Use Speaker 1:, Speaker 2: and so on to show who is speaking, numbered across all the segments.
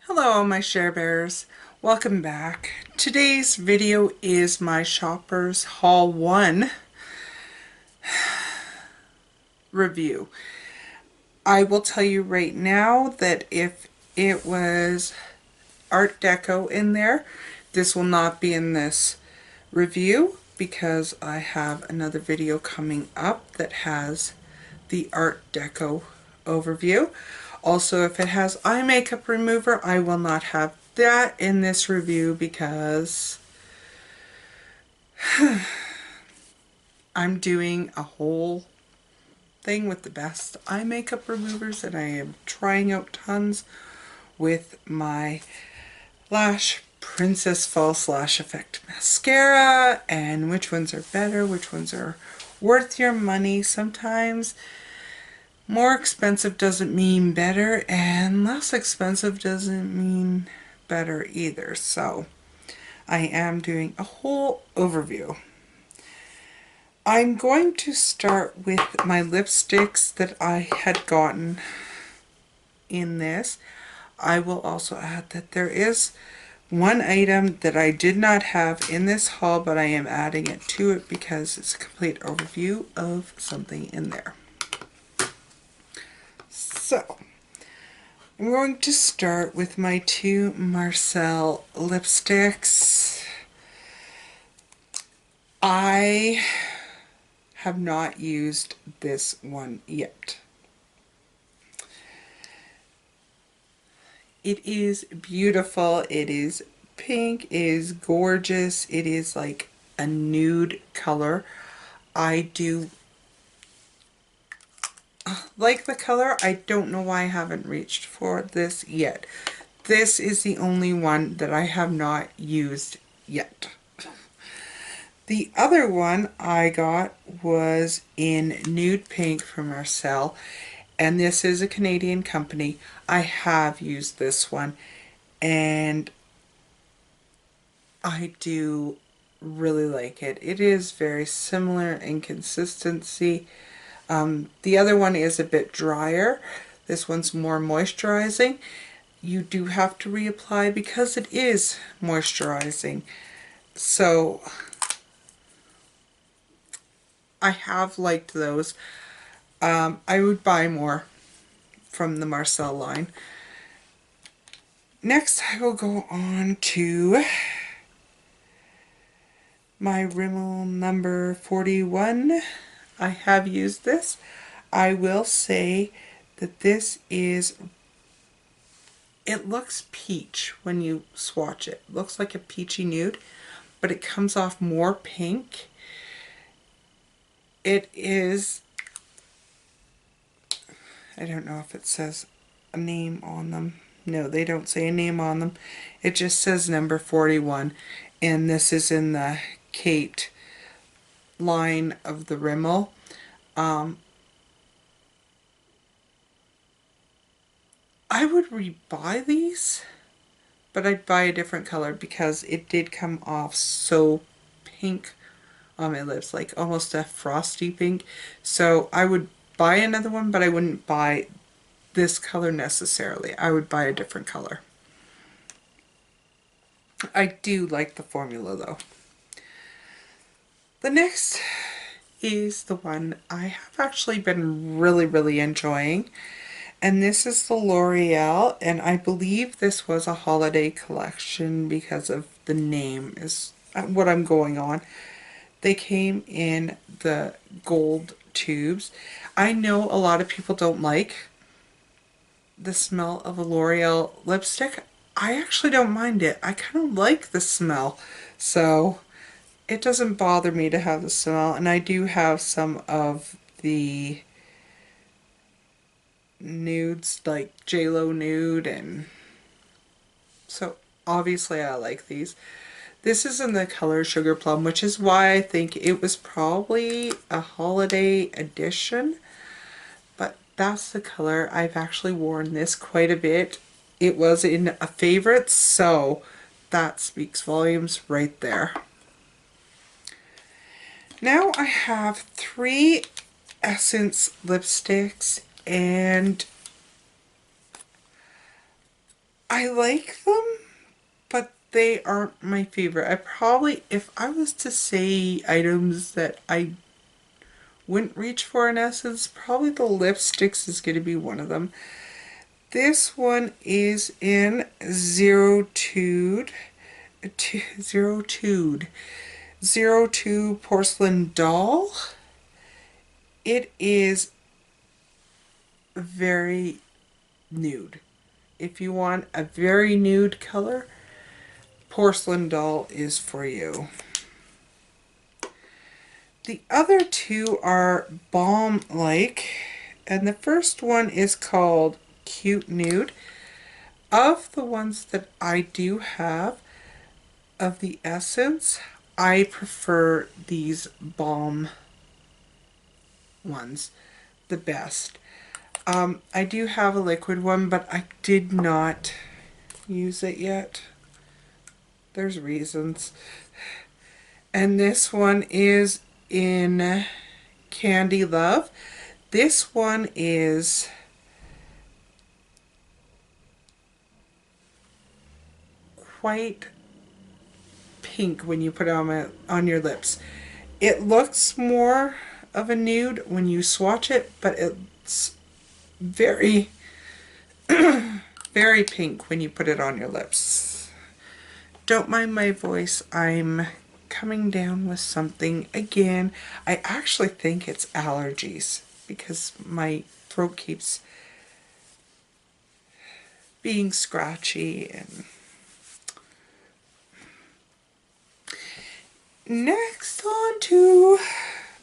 Speaker 1: Hello my SherBears, welcome back. Today's video is my Shoppers Haul 1 review. I will tell you right now that if it was Art Deco in there, this will not be in this review because I have another video coming up that has the Art Deco overview. Also, if it has eye makeup remover, I will not have that in this review because I'm doing a whole thing with the best eye makeup removers and I am trying out tons with my Lash Princess False Lash Effect mascara and which ones are better, which ones are worth your money. Sometimes more expensive doesn't mean better, and less expensive doesn't mean better either. So I am doing a whole overview. I'm going to start with my lipsticks that I had gotten in this. I will also add that there is one item that I did not have in this haul, but I am adding it to it because it's a complete overview of something in there. So, I'm going to start with my two Marcel lipsticks. I have not used this one yet. It is beautiful. It is pink. It is gorgeous. It is like a nude color. I do like the color. I don't know why I haven't reached for this yet. This is the only one that I have not used yet. The other one I got was in nude pink from Marcel, and this is a Canadian company. I have used this one and I do really like it. It is very similar in consistency. The other one is a bit drier. This one's more moisturizing. You do have to reapply because it is moisturizing. So I have liked those. I would buy more from the Marcel line. Next I will go on to my Rimmel number 41. I have used this. I will say that this is, it looks peach when you swatch it. It looks like a peachy nude, but it comes off more pink. It is, I don't know if it says a name on them. No, they don't say a name on them. It just says number 41, and this is in the Kate line of the Rimmel. I would rebuy these, but I'd buy a different color because it did come off so pink on my lips, like almost a frosty pink. So I would buy another one, but I wouldn't buy this color necessarily. I would buy a different color. I do like the formula though. The next is the one I have actually been really enjoying, and this is the L'Oreal, and I believe this was a holiday collection because of the name is what I'm going on. They came in the gold tubes. I know a lot of people don't like the smell of a L'Oreal lipstick. I actually don't mind it. I kind of like the smell, so it doesn't bother me to have the smell. And I do have some of the nudes, like JLo nude, and so obviously I like these. This is in the color Sugar Plum, which is why I think it was probably a holiday edition, but that's the color. I've actually worn this quite a bit. It was in a favorite, so that speaks volumes right there. Now I have three Essence lipsticks, and I like them, but they aren't my favorite. I probably, if I was to say items that I wouldn't reach for in Essence, probably the lipsticks is going to be one of them. This one is in Zero Tude Porcelain Doll. It is very nude. If you want a very nude color, Porcelain Doll is for you. The other two are balm-like, and the first one is called Cute Nude. Of the ones that I do have of the Essence, I prefer these balm ones the best. I do have a liquid one, but I did not use it yet. There's reasons. And this one is in Candy Love. This one is quite pink when you put it on your lips. It looks more of a nude when you swatch it, but it's very, very pink when you put it on your lips. Don't mind my voice. I'm coming down with something again. I actually think it's allergies because my throat keeps being scratchy. And next, on to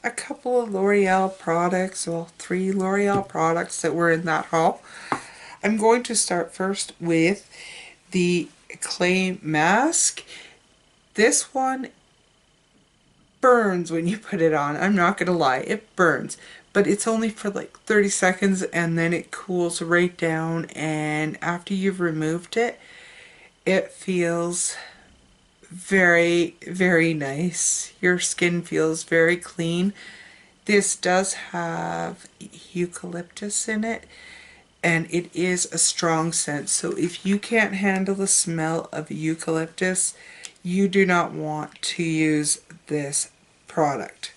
Speaker 1: a couple of L'Oreal products, well, 3 L'Oreal products that were in that haul. I'm going to start first with the clay mask. This one burns when you put it on. I'm not gonna lie, it burns, but it's only for like 30 seconds and then it cools right down, and after you've removed it, it feels very, very nice. Your skin feels very clean. This does have eucalyptus in it, and it is a strong scent. So if you can't handle the smell of eucalyptus, you do not want to use this product.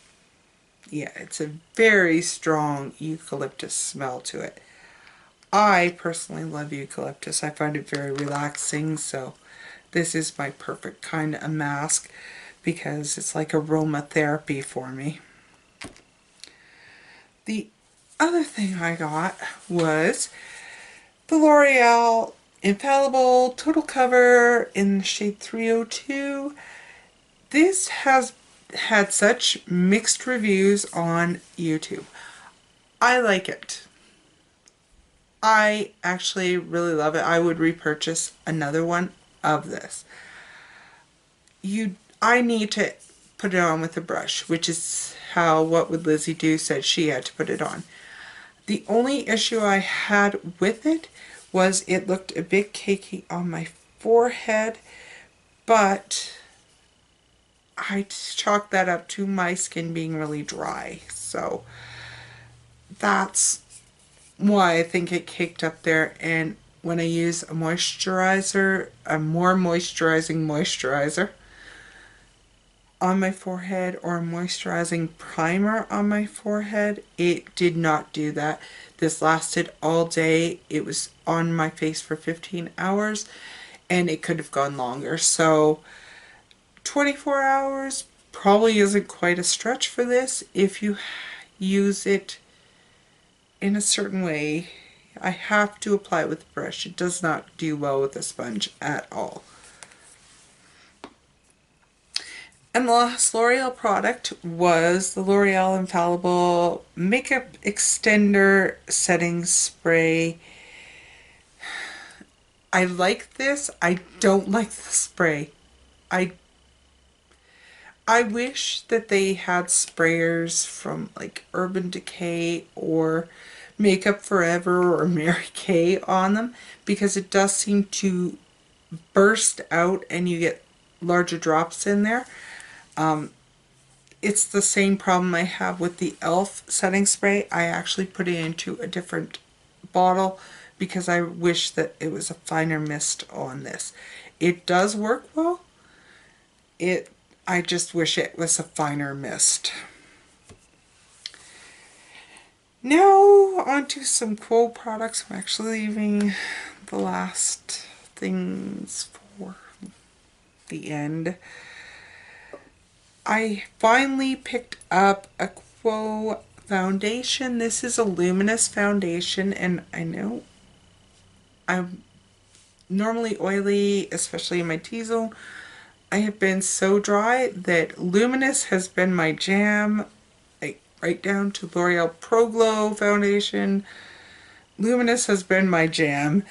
Speaker 1: Yeah, it's a very strong eucalyptus smell to it. I personally love eucalyptus. I find it very relaxing, so this is my perfect kind of mask because it's like aromatherapy for me. The other thing I got was the L'Oreal Infallible Total Cover in the shade 302. This has had such mixed reviews on YouTube. I like it. I actually really love it. I would repurchase another one of this. I need to put it on with a brush, which is how What Would Lizzie Do said she had to put it on. The only issue I had with it was it looked a bit cakey on my forehead, but I chalked that up to my skin being really dry. So that's why I think it caked up there. And when I use a moisturizer, a more moisturizing moisturizer on my forehead or a moisturizing primer on my forehead, it did not do that. This lasted all day. It was on my face for 15 hours and it could have gone longer. So 24 hours probably isn't quite a stretch for this if you use it in a certain way. I have to apply it with a brush. It does not do well with a sponge at all. And the last L'Oreal product was the L'Oreal Infallible Makeup Extender Setting Spray. I like this. I don't like the spray. I wish that they had sprayers from like Urban Decay or Makeup Forever or Mary Kay on them, because it does seem to burst out and you get larger drops in there. It's the same problem I have with the e.l.f. setting spray. I actually put it into a different bottle because I wish that it was a finer mist on this. It does work well. I just wish it was a finer mist. Now onto some quote products. I'm actually leaving the last things for the end. I finally picked up a quote foundation. This is a luminous foundation, and I know I'm normally oily, especially in my T-zone. I have been so dry that luminous has been my jam, like right down to L'Oreal Pro Glow foundation. Luminous has been my jam.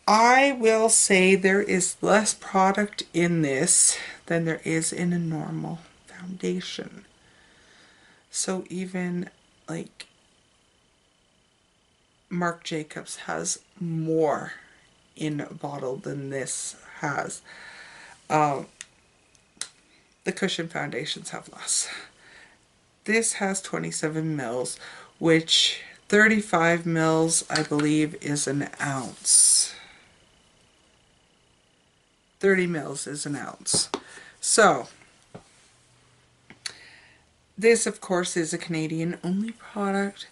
Speaker 1: I will say there is less product in this than there is in a normal foundation. So even like Marc Jacobs has more in a bottle than this has. The cushion foundations have less. This has 27 mils, which 35 mils I believe is an ounce. 30 mils is an ounce. So this of course is a Canadian only product.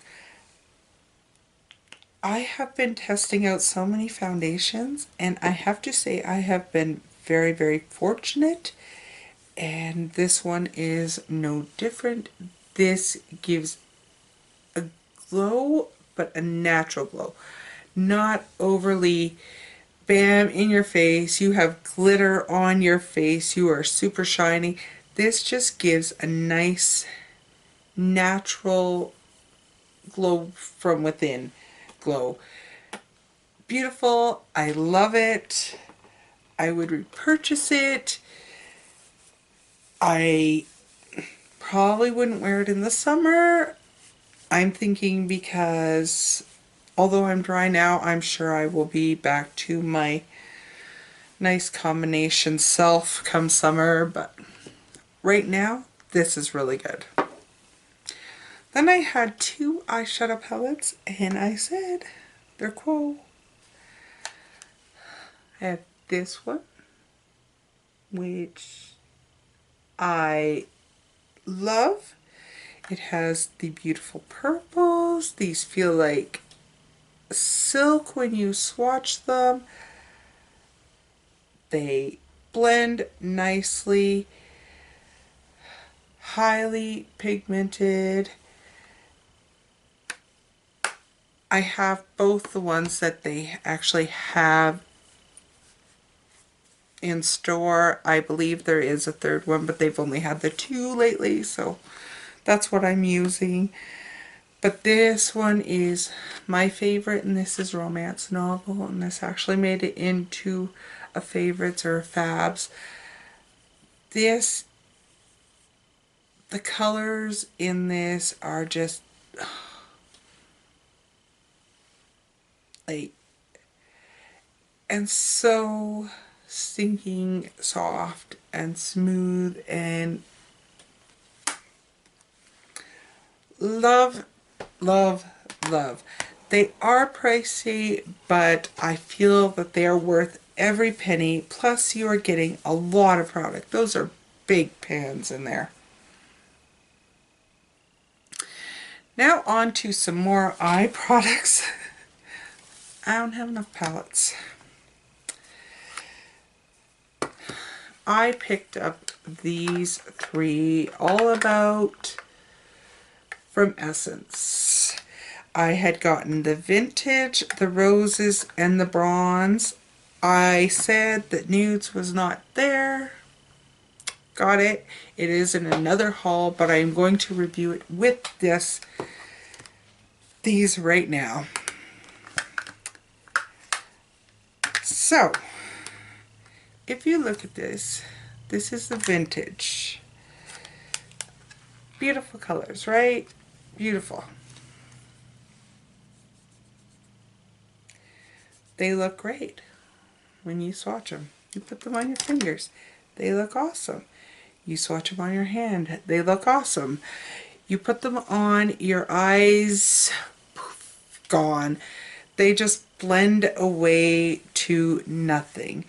Speaker 1: I have been testing out so many foundations, and I have to say I have been very, very fortunate, and this one is no different. This gives a glow, but a natural glow. Not overly bam in your face, you have glitter on your face, you are super shiny. This just gives a nice natural glow from within glow. Beautiful. I love it. I would repurchase it. I probably wouldn't wear it in the summer. I'm thinking because although I'm dry now, I'm sure I will be back to my nice combination self come summer, but right now this is really good. Then I had two eyeshadow palettes, and I said they're cool. I have this one, which I love. It has the beautiful purples. These feel like silk when you swatch them. They blend nicely. Highly pigmented. I have both the ones that they actually have in store. I believe there is a third one, but they've only had the two lately, so that's what I'm using. But this one is my favorite, and this is Romance Novel, and this actually made it into a favorites or a fabs. This, the colors in this are just like, and so stinking soft and smooth, and love, love, love. They are pricey, but I feel that they are worth every penny, plus you are getting a lot of product. Those are big pans in there. Now on to some more eye products. I don't have enough palettes. I picked up these three All About from Essence. I had gotten the vintage, the roses, and the bronze. I said that nudes was not there. Got it. It is in another haul, but I am going to review it with these right now. So, if you look at this, this is the vintage. Beautiful colors, right? Beautiful. They look great when you swatch them. You put them on your fingers. They look awesome. You swatch them on your hand. They look awesome. You put them on your eyes. Poof, gone. They just blend away to nothing.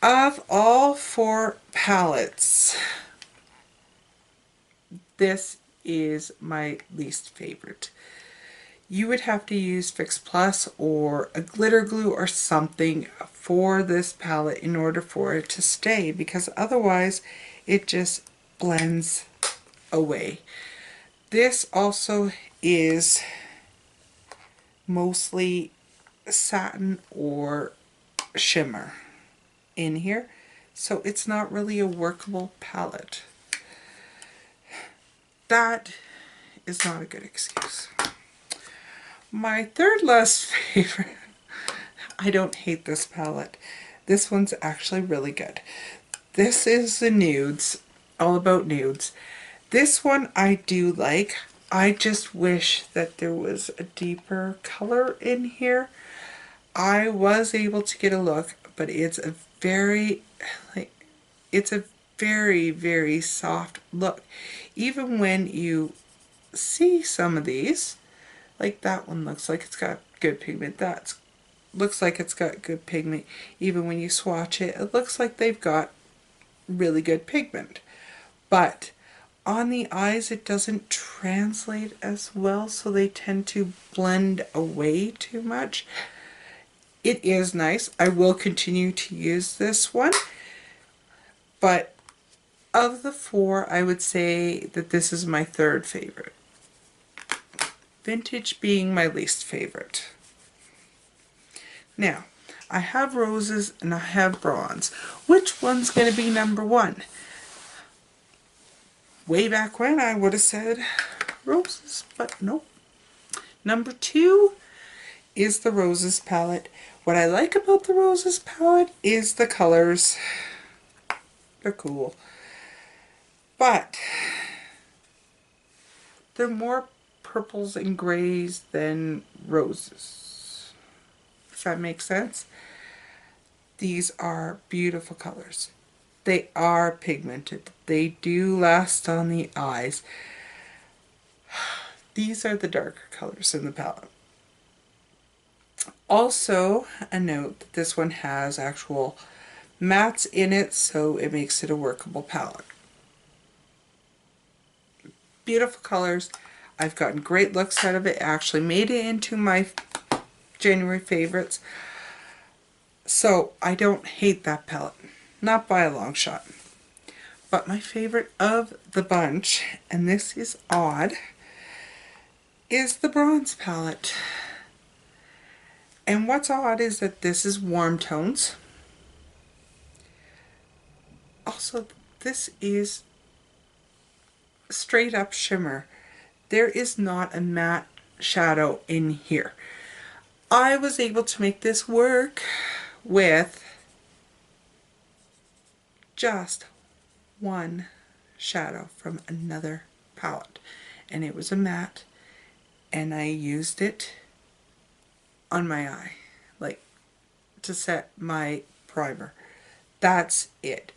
Speaker 1: Of all 4 palettes, this is my least favorite. You would have to use Fix Plus or a glitter glue or something for this palette in order for it to stay, because otherwise it just blends away. This also is mostly satin or shimmer in here, so it's not really a workable palette. That is not a good excuse. My third least favorite, I don't hate this palette. This one's actually really good. This is the Nudes, All About Nudes. This one I do like. I just wish that there was a deeper color in here. I was able to get a look, but it's a very, very soft look. Even when you see some of these, like that one looks like it's got good pigment. That looks like it's got good pigment. Even when you swatch it, it looks like they've got really good pigment. But on the eyes, it doesn't translate as well, so they tend to blend away too much. It is nice. I will continue to use this one. But of the 4, I would say that this is my third favorite. Vintage being my least favorite. Now, I have roses and I have bronze. Which one's going to be number 1? Way back when I would have said roses, but nope. Number 2 is the Roses palette. What I like about the Roses palette is the colors. They're cool. But they're more purples and grays than roses. Does that make sense? These are beautiful colors. They are pigmented. They do last on the eyes. These are the darker colors in the palette. Also, a note that this one has actual mattes in it, so it makes it a workable palette. Beautiful colors. I've gotten great looks out of it. Actually made it into my January favorites. So I don't hate that palette. Not by a long shot. But my favorite of the bunch, and this is odd, is the Bronze palette. And what's odd is that this is warm tones. Also, this is straight up shimmer. There is not a matte shadow in here. I was able to make this work with just one shadow from another palette, and it was a matte, and I used it on my eye, like to set my primer. That's it.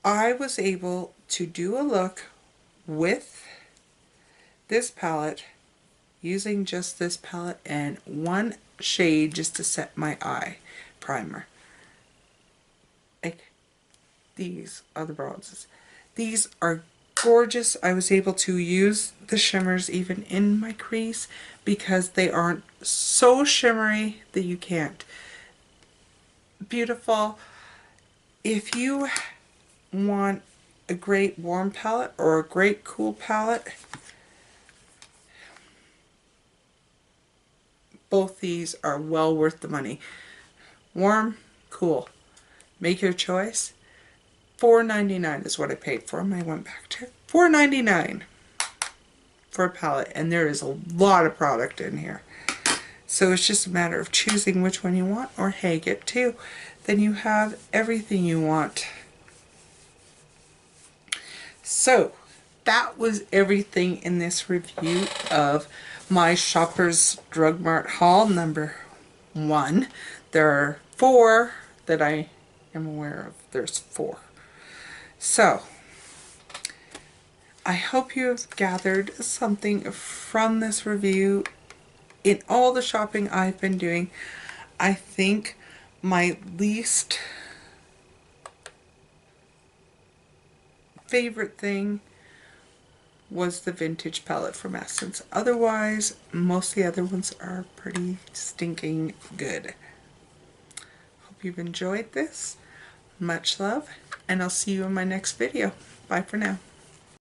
Speaker 1: I was able to do a look with this palette, using just this palette and one shade just to set my eye primer. Like, these are the bronzes. These are gorgeous. I was able to use the shimmers even in my crease because they aren't so shimmery that you can't. Beautiful. If you want a great warm palette or a great cool palette, both these are well worth the money. Warm, cool. Make your choice. $4.99 is what I paid for them. I went back to $4.99 for a palette, and there is a lot of product in here. So it's just a matter of choosing which one you want, or hey, get two. Then you have everything you want. So that was everything in this review of my Shoppers Drug Mart haul number 1. There are 4 that I am aware of. There's 4. So I hope you have gathered something from this review. in all the shopping I've been doing, I think my least favorite thing was the vintage palette from Essence. Otherwise, most of the other ones are pretty stinking good. Hope you've enjoyed this. Much love, and I'll see you in my next video. Bye for now.